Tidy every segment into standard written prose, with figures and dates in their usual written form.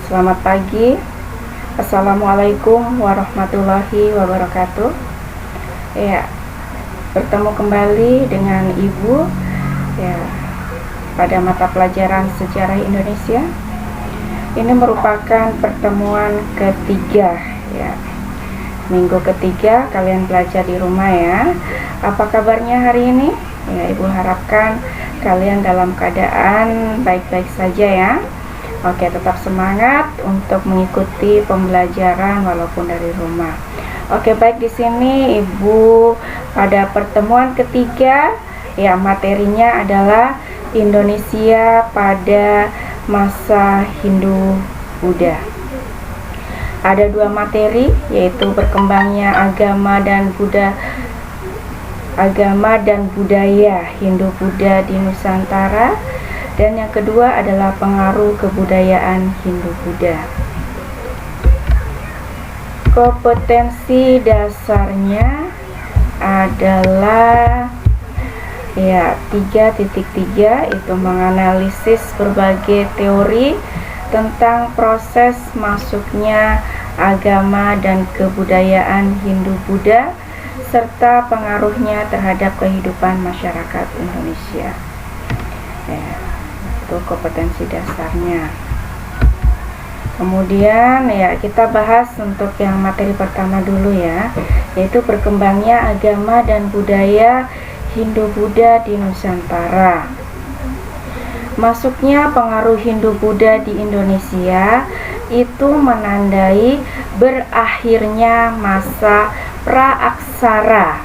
Selamat pagi. Assalamualaikum warahmatullahi wabarakatuh. Ya, bertemu kembali dengan Ibu ya pada mata pelajaran sejarah Indonesia. Ini merupakan pertemuan ketiga ya. Minggu ketiga kalian belajar di rumah ya. Apa kabarnya hari ini? Ya, Ibu harapkan kalian dalam keadaan baik-baik saja ya. Oke, tetap semangat untuk mengikuti pembelajaran walaupun dari rumah. Oke, baik, di sini Ibu pada pertemuan ketiga ya, materinya adalah Indonesia pada masa Hindu-Buddha. Ada dua materi, yaitu berkembangnya agama dan budaya Hindu-Buddha di Nusantara, dan yang kedua adalah pengaruh kebudayaan Hindu-Buddha. Kompetensi dasarnya adalah ya 3.3, itu menganalisis berbagai teori tentang proses masuknya agama dan kebudayaan Hindu-Buddha serta pengaruhnya terhadap kehidupan masyarakat Indonesia. Ya, itu kompetensi dasarnya. Kemudian ya kita bahas untuk yang materi pertama dulu ya, yaitu berkembangnya agama dan budaya Hindu-Buddha di Nusantara. Masuknya pengaruh Hindu-Buddha di Indonesia itu menandai berakhirnya masa praaksara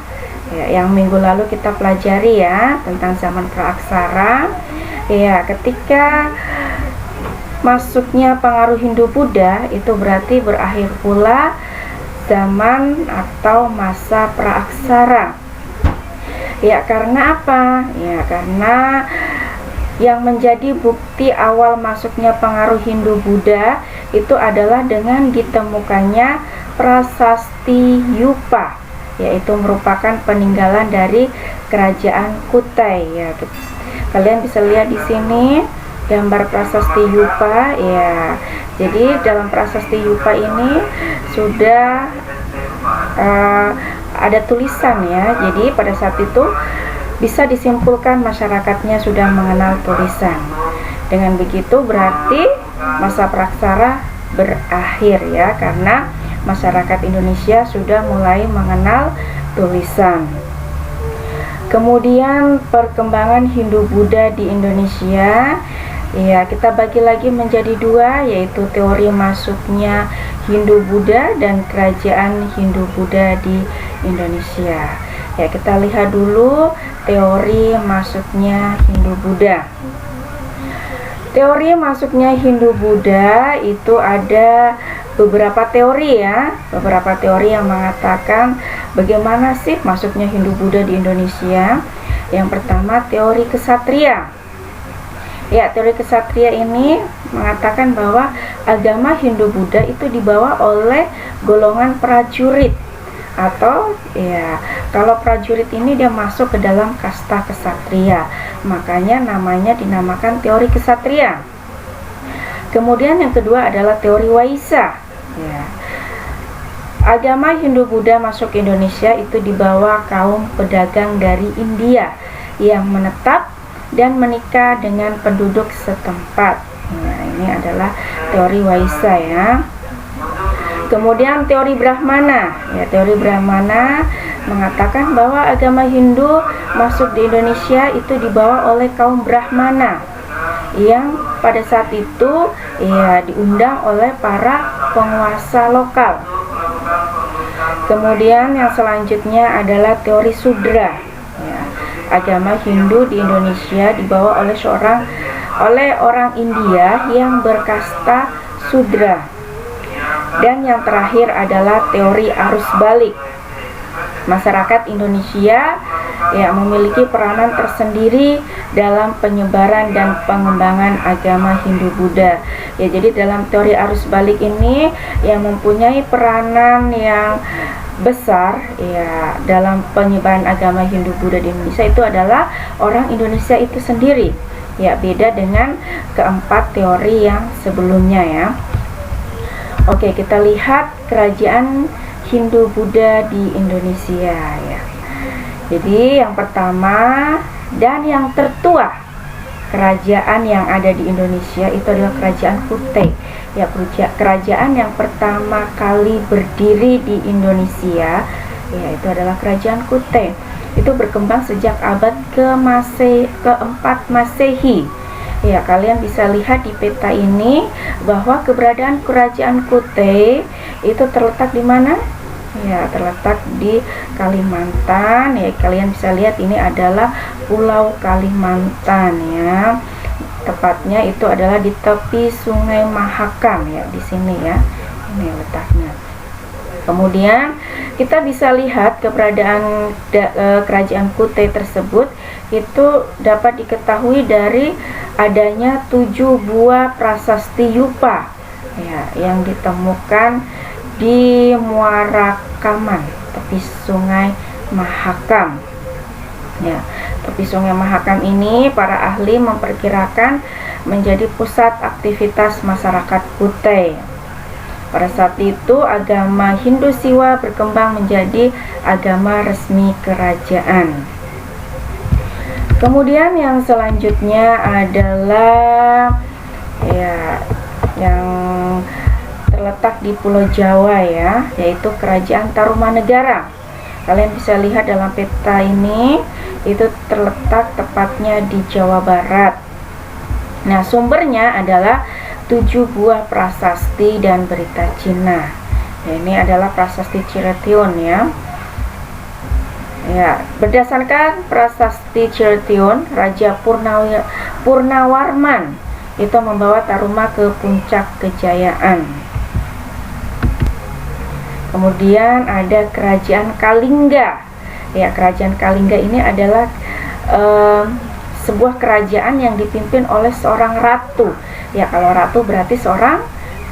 ya, yang minggu lalu kita pelajari ya tentang zaman praaksara. Ya, ketika masuknya pengaruh Hindu-Buddha itu berarti berakhir pula zaman atau masa praaksara. Ya, karena apa? Ya, karena yang menjadi bukti awal masuknya pengaruh Hindu-Buddha itu adalah dengan ditemukannya prasasti Yupa, yaitu merupakan peninggalan dari kerajaan Kutai ya. Kalian bisa lihat di sini gambar prasasti Yupa ya. Jadi dalam prasasti Yupa ini sudah ada tulisan ya. Jadi pada saat itu bisa disimpulkan masyarakatnya sudah mengenal tulisan. Dengan begitu berarti masa praksara berakhir ya, karena masyarakat Indonesia sudah mulai mengenal tulisan. Kemudian perkembangan Hindu-Buddha di Indonesia ya, kita bagi lagi menjadi dua, yaitu teori masuknya Hindu-Buddha dan kerajaan Hindu-Buddha di Indonesia. Ya, kita lihat dulu teori masuknya Hindu-Buddha. Teori masuknya Hindu-Buddha itu ada beberapa teori ya, beberapa teori yang mengatakan bagaimana sih masuknya Hindu-Buddha di Indonesia. Yang pertama, teori kesatria. Ya, teori kesatria ini mengatakan bahwa agama Hindu-Buddha itu dibawa oleh golongan prajurit, atau ya kalau prajurit ini dia masuk ke dalam kasta kesatria, makanya namanya dinamakan teori kesatria. Kemudian yang kedua adalah teori Waisa ya. Agama Hindu-Buddha masuk ke Indonesia itu dibawa kaum pedagang dari India yang menetap dan menikah dengan penduduk setempat. Nah, ini adalah teori Waisa ya. Kemudian teori Brahmana ya, teori Brahmana mengatakan bahwa agama Hindu masuk di Indonesia itu dibawa oleh kaum Brahmana yang pada saat itu ya diundang oleh para penguasa lokal. Kemudian yang selanjutnya adalah teori Sudra ya. Agama Hindu di Indonesia dibawa oleh orang India yang berkasta Sudra. Dan yang terakhir adalah teori arus balik. Masyarakat Indonesia ya memiliki peranan tersendiri dalam penyebaran dan pengembangan agama Hindu-Buddha. Ya, jadi dalam teori arus balik ini yang mempunyai peranan yang besar ya dalam penyebaran agama Hindu-Buddha di Indonesia itu adalah orang Indonesia itu sendiri. Ya, beda dengan keempat teori yang sebelumnya ya. Oke, kita lihat kerajaan Hindu-Buddha di Indonesia ya. Jadi yang pertama dan yang tertua kerajaan yang ada di Indonesia itu adalah Kerajaan Kutai. Ya, kerajaan yang pertama kali berdiri di Indonesia ya itu adalah Kerajaan Kutai. Itu berkembang sejak abad keempat Masehi. Ya, kalian bisa lihat di peta ini bahwa keberadaan Kerajaan Kutai itu terletak di mana? Ya, terletak di Kalimantan. Ya, kalian bisa lihat ini adalah Pulau Kalimantan ya. Tepatnya itu adalah di tepi Sungai Mahakam ya, di sini ya. Ini letaknya. Kemudian kita bisa lihat keberadaan Kerajaan Kutai tersebut itu dapat diketahui dari adanya 7 buah prasasti Yupa ya, yang ditemukan di Muara Kaman, tepi Sungai Mahakam. Ya, tepi Sungai Mahakam ini para ahli memperkirakan menjadi pusat aktivitas masyarakat Kutai. Pada saat itu agama Hindu Siwa berkembang menjadi agama resmi kerajaan. Kemudian yang selanjutnya adalah ya yang terletak di Pulau Jawa ya, yaitu Kerajaan Tarumanegara. Kalian bisa lihat dalam peta ini itu terletak tepatnya di Jawa Barat. Nah, sumbernya adalah 7 buah prasasti dan berita Cina. Nah, ini adalah prasasti Cirebon ya. Ya, berdasarkan prasasti Cirebon, Raja Purnawarman itu membawa Taruma ke puncak kejayaan. Kemudian ada Kerajaan Kalingga. Ya, Kerajaan Kalingga ini adalah sebuah kerajaan yang dipimpin oleh seorang ratu. Ya, kalau ratu berarti seorang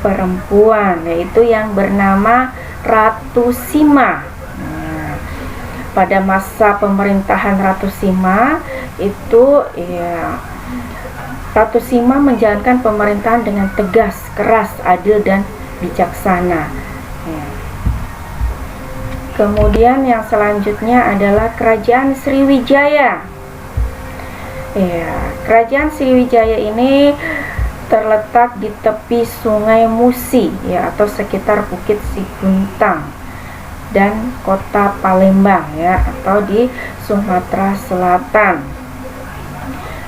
perempuan, yaitu yang bernama Ratu Sima. Nah, pada masa pemerintahan Ratu Sima itu ya, Ratu Sima menjalankan pemerintahan dengan tegas, keras, adil dan bijaksana. Ya. Kemudian yang selanjutnya adalah Kerajaan Sriwijaya. Ya, Kerajaan Sriwijaya ini terletak di tepi Sungai Musi ya, atau sekitar Bukit Siguntang dan Kota Palembang ya, atau di Sumatera Selatan.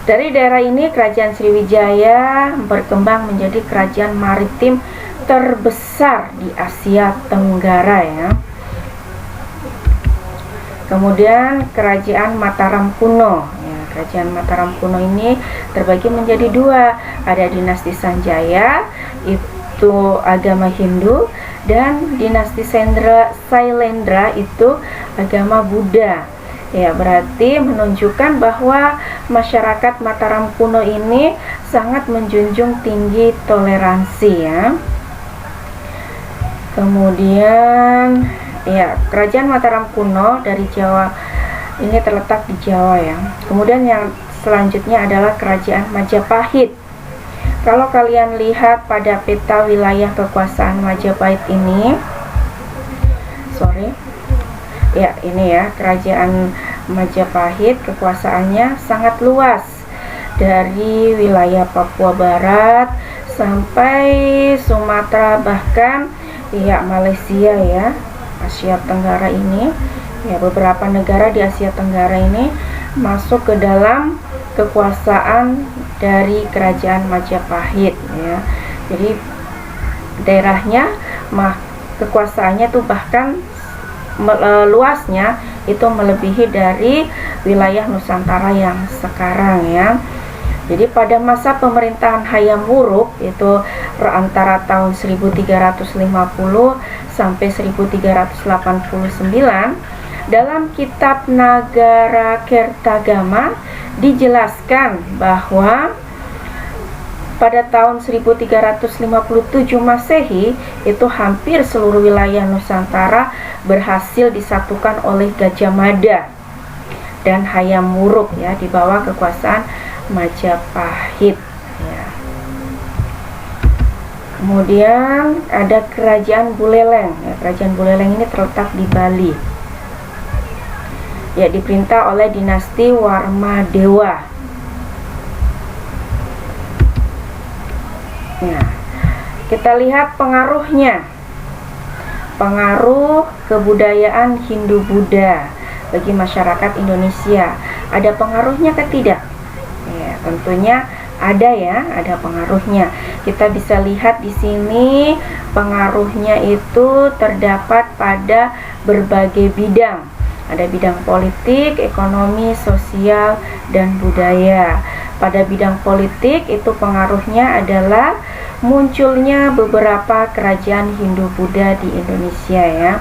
Dari daerah ini Kerajaan Sriwijaya berkembang menjadi kerajaan maritim terbesar di Asia Tenggara ya. Kemudian Kerajaan Mataram kuno. Kerajaan Mataram kuno ini terbagi menjadi 2. Ada dinasti Sanjaya, itu agama Hindu, dan dinasti Sailendra itu agama Buddha. Ya, berarti menunjukkan bahwa masyarakat Mataram kuno ini sangat menjunjung tinggi toleransi ya. Kemudian ya, Kerajaan Mataram kuno dari Jawa ini terletak di Jawa ya. Kemudian yang selanjutnya adalah Kerajaan Majapahit. Kalau kalian lihat pada peta wilayah kekuasaan Majapahit ini, ya ini ya, Kerajaan Majapahit kekuasaannya sangat luas, dari wilayah Papua Barat sampai Sumatera, bahkan ya Malaysia ya, Asia Tenggara ini. Ya, beberapa negara di Asia Tenggara ini masuk ke dalam kekuasaan dari Kerajaan Majapahit ya. Jadi daerahnya kekuasaannya tuh bahkan luasnya itu melebihi dari wilayah Nusantara yang sekarang ya. Jadi pada masa pemerintahan Hayam Wuruk itu antara tahun 1350 sampai 1389, dalam kitab Nagara Kertagama dijelaskan bahwa pada tahun 1357 Masehi itu hampir seluruh wilayah Nusantara berhasil disatukan oleh Gajah Mada dan Hayam Wuruk ya, di bawah kekuasaan Majapahit ya. Kemudian ada Kerajaan Buleleng. Ya, Kerajaan Buleleng ini terletak di Bali. Ya, diperintah oleh dinasti Warmadewa. Nah, kita lihat pengaruhnya. Pengaruh kebudayaan Hindu-Buddha bagi masyarakat Indonesia. Ada pengaruhnya atau tidak? Ya, tentunya ada ya, ada pengaruhnya. Kita bisa lihat di sini pengaruhnya itu terdapat pada berbagai bidang. Ada bidang politik, ekonomi, sosial, dan budaya. Pada bidang politik itu pengaruhnya adalah munculnya beberapa kerajaan Hindu-Buddha di Indonesia ya.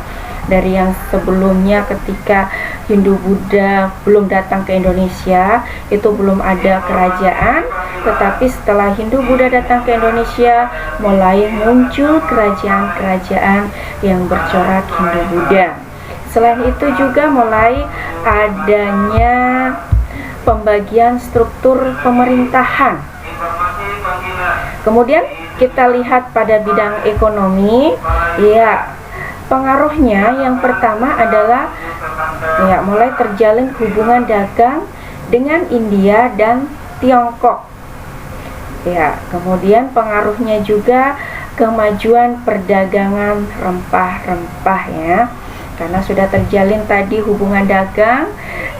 Dari yang sebelumnya ketika Hindu-Buddha belum datang ke Indonesia, itu belum ada kerajaan, tetapi setelah Hindu-Buddha datang ke Indonesia, mulai muncul kerajaan-kerajaan yang bercorak Hindu-Buddha. Selain itu juga mulai adanya pembagian struktur pemerintahan. Kemudian kita lihat pada bidang ekonomi, ya pengaruhnya yang pertama adalah ya mulai terjalin hubungan dagang dengan India dan Tiongkok. Ya, kemudian pengaruhnya juga kemajuan perdagangan rempah-rempah ya. Karena sudah terjalin tadi hubungan dagang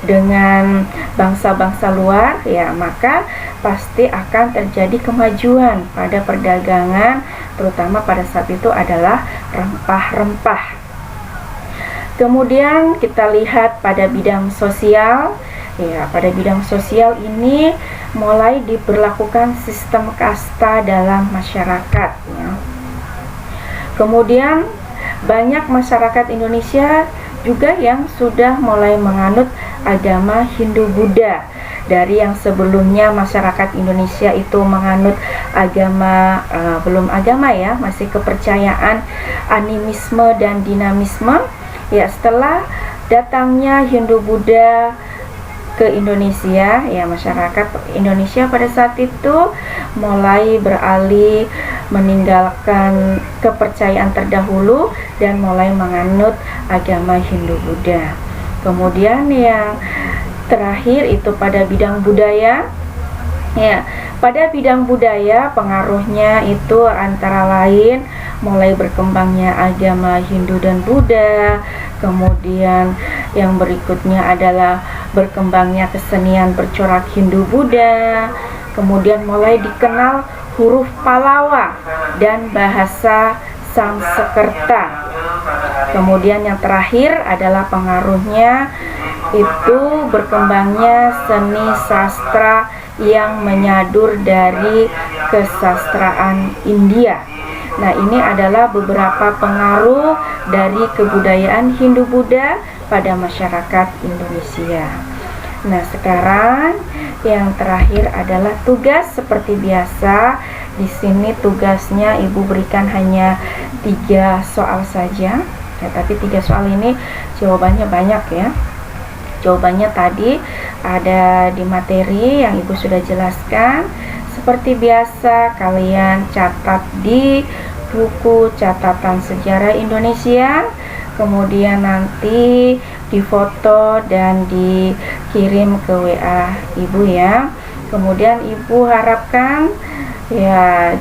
dengan bangsa-bangsa luar, ya maka pasti akan terjadi kemajuan pada perdagangan, terutama pada saat itu adalah rempah-rempah. Kemudian kita lihat pada bidang sosial, ya pada bidang sosial ini mulai diberlakukan sistem kasta dalam masyarakat ya. Kemudian banyak masyarakat Indonesia juga yang sudah mulai menganut agama Hindu-Buddha. Dari yang sebelumnya masyarakat Indonesia itu menganut agama belum agama ya, masih kepercayaan animisme dan dinamisme. Ya, setelah datangnya Hindu-Buddha ke Indonesia, ya masyarakat Indonesia pada saat itu mulai beralih meninggalkan kepercayaan terdahulu dan mulai menganut agama Hindu-Buddha. Kemudian yang terakhir itu pada bidang budaya. Ya, pada bidang budaya pengaruhnya itu antara lain mulai berkembangnya agama Hindu dan Buddha. Kemudian yang berikutnya adalah berkembangnya kesenian bercorak Hindu-Buddha. Kemudian mulai dikenal huruf Palawa dan bahasa Sanskerta. Kemudian yang terakhir adalah pengaruhnya itu berkembangnya seni sastra yang menyadur dari kesastraan India. Nah, ini adalah beberapa pengaruh dari kebudayaan Hindu-Buddha pada masyarakat Indonesia. Nah, sekarang yang terakhir adalah tugas seperti biasa. Di sini tugasnya Ibu berikan hanya 3 soal saja. Ya, tapi 3 soal ini jawabannya banyak ya. Jawabannya tadi ada di materi yang Ibu sudah jelaskan. Seperti biasa, kalian catat di buku catatan sejarah Indonesia, kemudian nanti difoto dan dikirim ke WA Ibu ya. Kemudian Ibu harapkan ya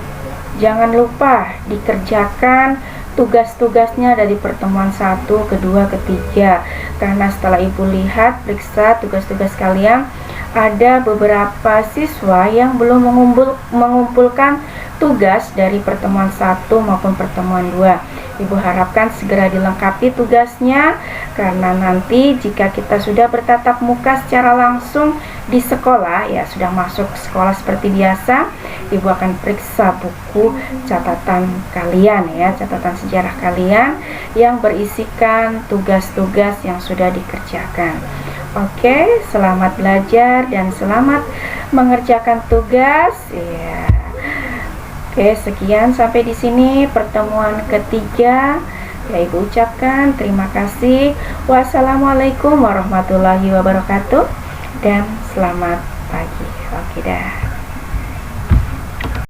jangan lupa dikerjakan tugas-tugasnya dari pertemuan 1, kedua, ketiga. Karena setelah Ibu lihat, periksa tugas-tugas kalian, ada beberapa siswa yang belum mengumpulkan tugas dari pertemuan 1 maupun pertemuan 2. Ibu harapkan segera dilengkapi tugasnya, karena nanti jika kita sudah bertatap muka secara langsung di sekolah, ya sudah masuk sekolah seperti biasa, Ibu akan periksa buku catatan kalian ya, catatan sejarah kalian yang berisikan tugas-tugas yang sudah dikerjakan. Oke, selamat belajar dan selamat mengerjakan tugas ya. Oke, sekian sampai di sini pertemuan ketiga. Ya, Ibu ucapkan terima kasih. Wassalamualaikum warahmatullahi wabarakatuh dan selamat pagi. Oke dah.